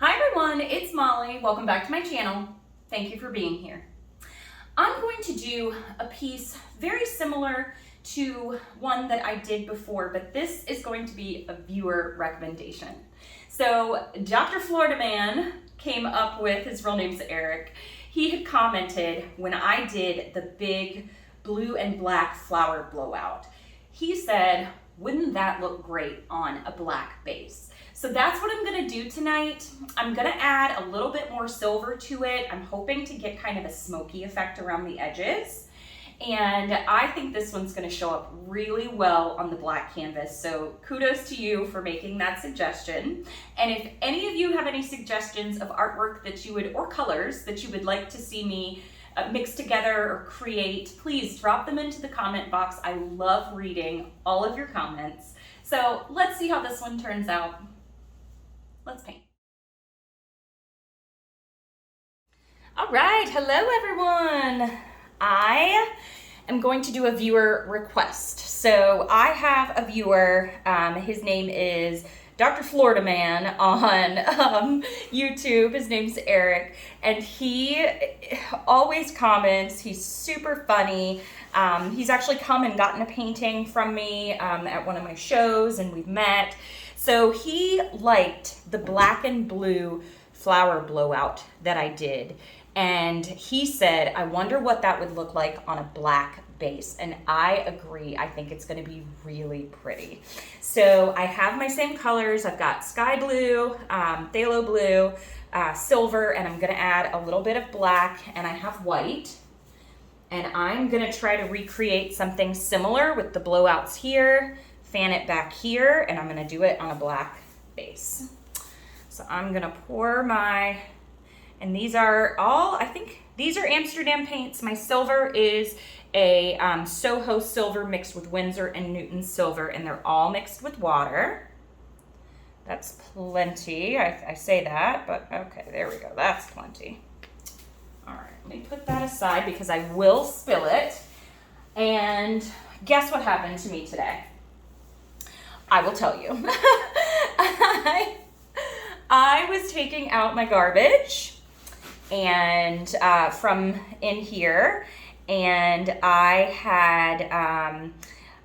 Hi everyone, it's Molly. Welcome back to my channel. Thank you for being here. I'm going to do a piece very similar to one that I did before, but this is going to be a viewer recommendation. So Dr. Florida Man came up with, his real name's Eric, he had commented when I did the big blue and black flower blowout. He said, wouldn't that look great on a black base? So that's what I'm gonna do tonight. I'm gonna add a little bit more silver to it. I'm hoping to get kind of a smoky effect around the edges. And I think this one's gonna show up really well on the black canvas. So kudos to you for making that suggestion. And if any of you have any suggestions of artwork that you would, or colors that you would like to see me mix together or create, please drop them into the comment box. I love reading all of your comments. So let's see how this one turns out. Let's paint. All right, hello everyone. I am going to do a viewer request. So I have a viewer, his name is Dr. Florida Man on YouTube. His name's Eric, and he always comments. He's super funny. He's actually come and gotten a painting from me at one of my shows, and we've met. So he liked the black and blue flower blowout that I did. And he said, I wonder what that would look like on a black base. And I agree. I think it's going to be really pretty. So I have my same colors. I've got sky blue, phthalo blue, silver, and I'm going to add a little bit of black, and I have white. And I'm going to try to recreate something similar with the blowouts here, fan it back here, and I'm going to do it on a black base. So I'm going to pour my, and these are all, I think these are Amsterdam paints. My silver is a Soho silver mixed with Windsor and Newton silver, and they're all mixed with water. That's plenty. I say that, but okay, there we go. That's plenty. All right, let me put that aside because I will spill it. And guess what happened to me today? I will tell you. I was taking out my garbage and from in here, and I had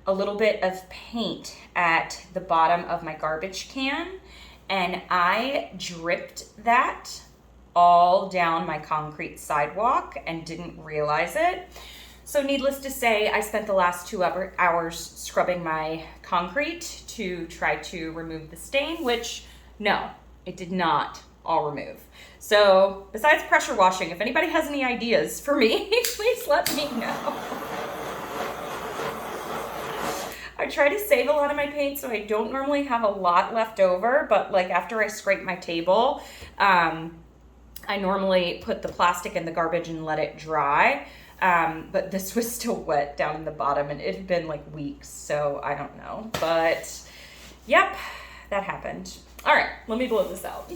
a little bit of paint at the bottom of my garbage can, and I dripped that all down my concrete sidewalk and didn't realize it. So needless to say, I spent the last 2 hours scrubbing my concrete to try to remove the stain, which no, it did not all remove. So besides pressure washing, if anybody has any ideas for me, please let me know. I try to save a lot of my paint, so I don't normally have a lot left over, but like after I scrape my table, I normally put the plastic in the garbage and let it dry. But this was still wet down in the bottom, and it had been like weeks, so I don't know. But yep, that happened. All right, let me blow this out.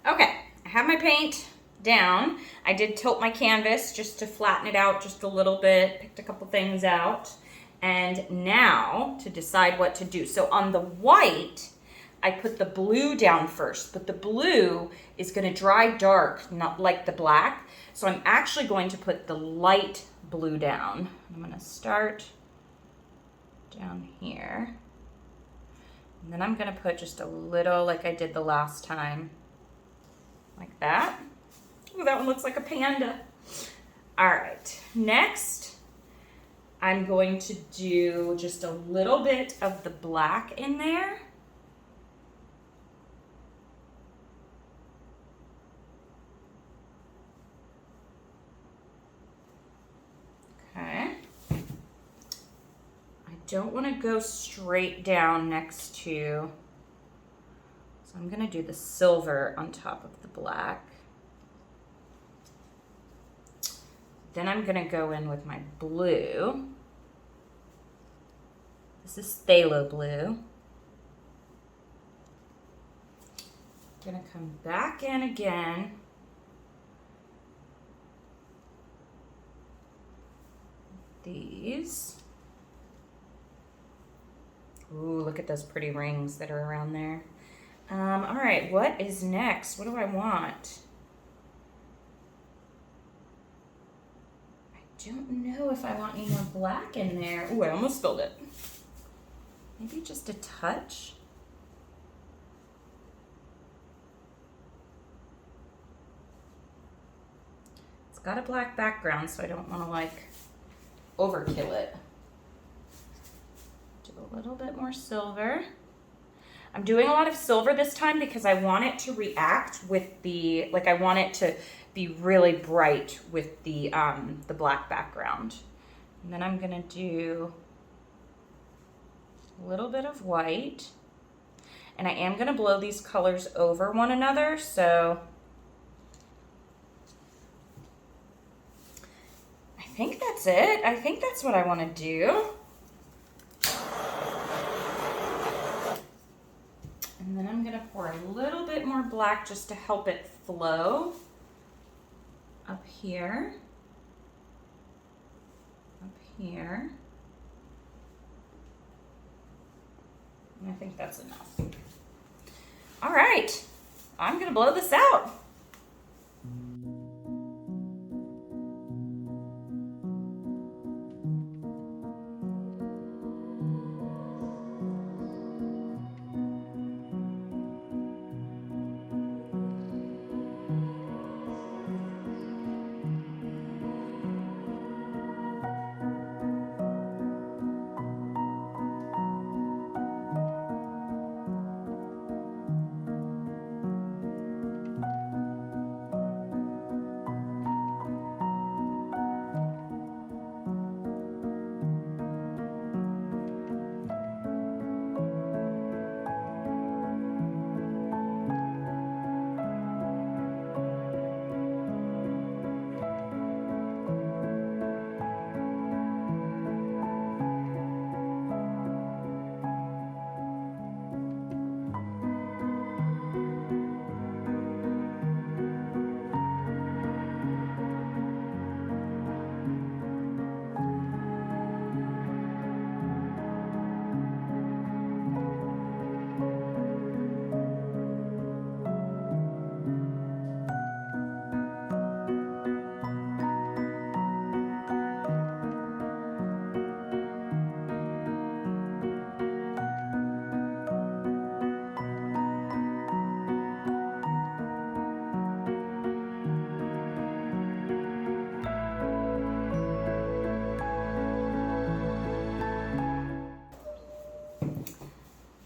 Okay, I have my paint down. I did tilt my canvas just to flatten it out just a little bit, picked a couple things out. And now to decide what to do. So on the white, I put the blue down first, but the blue is gonna dry dark, not like the black. So I'm actually going to put the light blue down. I'm gonna start down here. And then I'm gonna put just a little like I did the last time. Like that. Ooh, that one looks like a panda. All right, next, I'm going to do just a little bit of the black in there. Okay. I don't want to go straight down next to, so I'm going to do the silver on top of the black. Then I'm gonna go in with my blue. This is phthalo blue. Gonna come back in again. These. Ooh, look at those pretty rings that are around there. All right, what is next? What do I want? I don't know if I want any more black in there. Ooh, I almost spilled it. Maybe just a touch. It's got a black background, so I don't want to like overkill it. Do a little bit more silver. I'm doing a lot of silver this time because I want it to react with the, like I want it to be really bright with the black background. And then I'm gonna do a little bit of white. And I am gonna blow these colors over one another, so I think that's it. I think that's what I wanna do. And then I'm gonna pour a little bit more black just to help it flow up here, up here. And I think that's enough. All right, I'm gonna blow this out.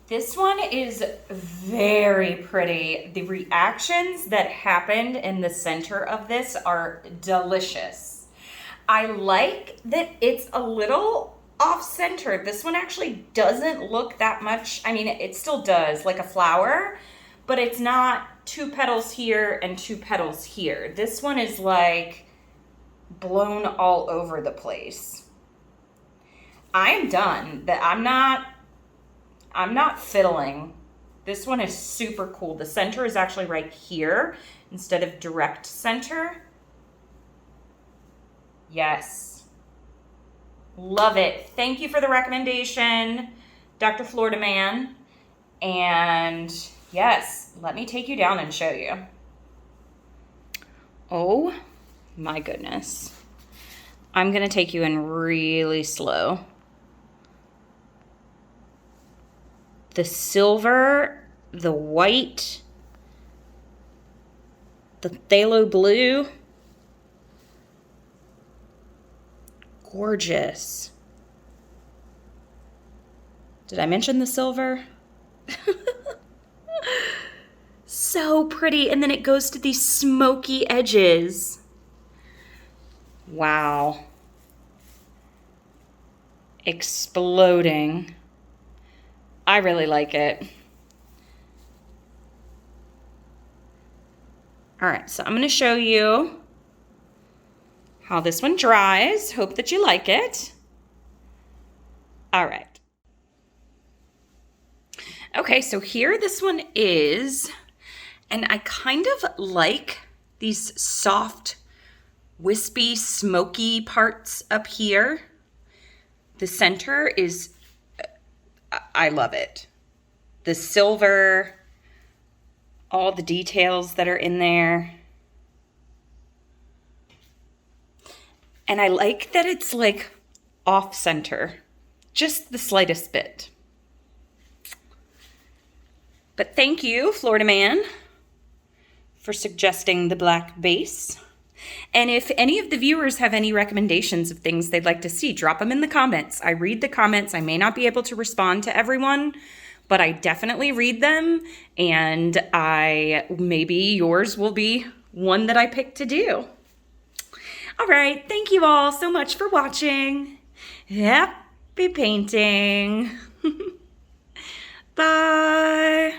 This one is very pretty. The reactions that happened in the center of this are delicious. I like that it's a little off-center. This one actually doesn't look that much. I mean, it still does, like a flower, but it's not 2 petals here and 2 petals here. This one is like blown all over the place. I am done. I'm not fiddling. This one is super cool. The center is actually right here instead of direct center. Yes. Love it. Thank you for the recommendation, Dr. Florida Man. And yes, let me take you down and show you. Oh my goodness. I'm gonna take you in really slow. The silver, the white, the phthalo blue. Gorgeous. Did I mention the silver? So pretty. And then it goes to these smoky edges. Wow. Exploding. I really like it. All right, so I'm going to show you how how this one dries. Hope that you like it. All right. Okay, so here this one is, and I kind of like these soft, wispy, smoky parts up here. The center is, I love it. The silver, all the details that are in there. And I like that it's like off center, just the slightest bit. But thank you, Florida Man, for suggesting the black base. And if any of the viewers have any recommendations of things they'd like to see, drop them in the comments. I read the comments. I may not be able to respond to everyone, but I definitely read them. And maybe yours will be one that I pick to do. All right. Thank you all so much for watching. Happy painting. Bye.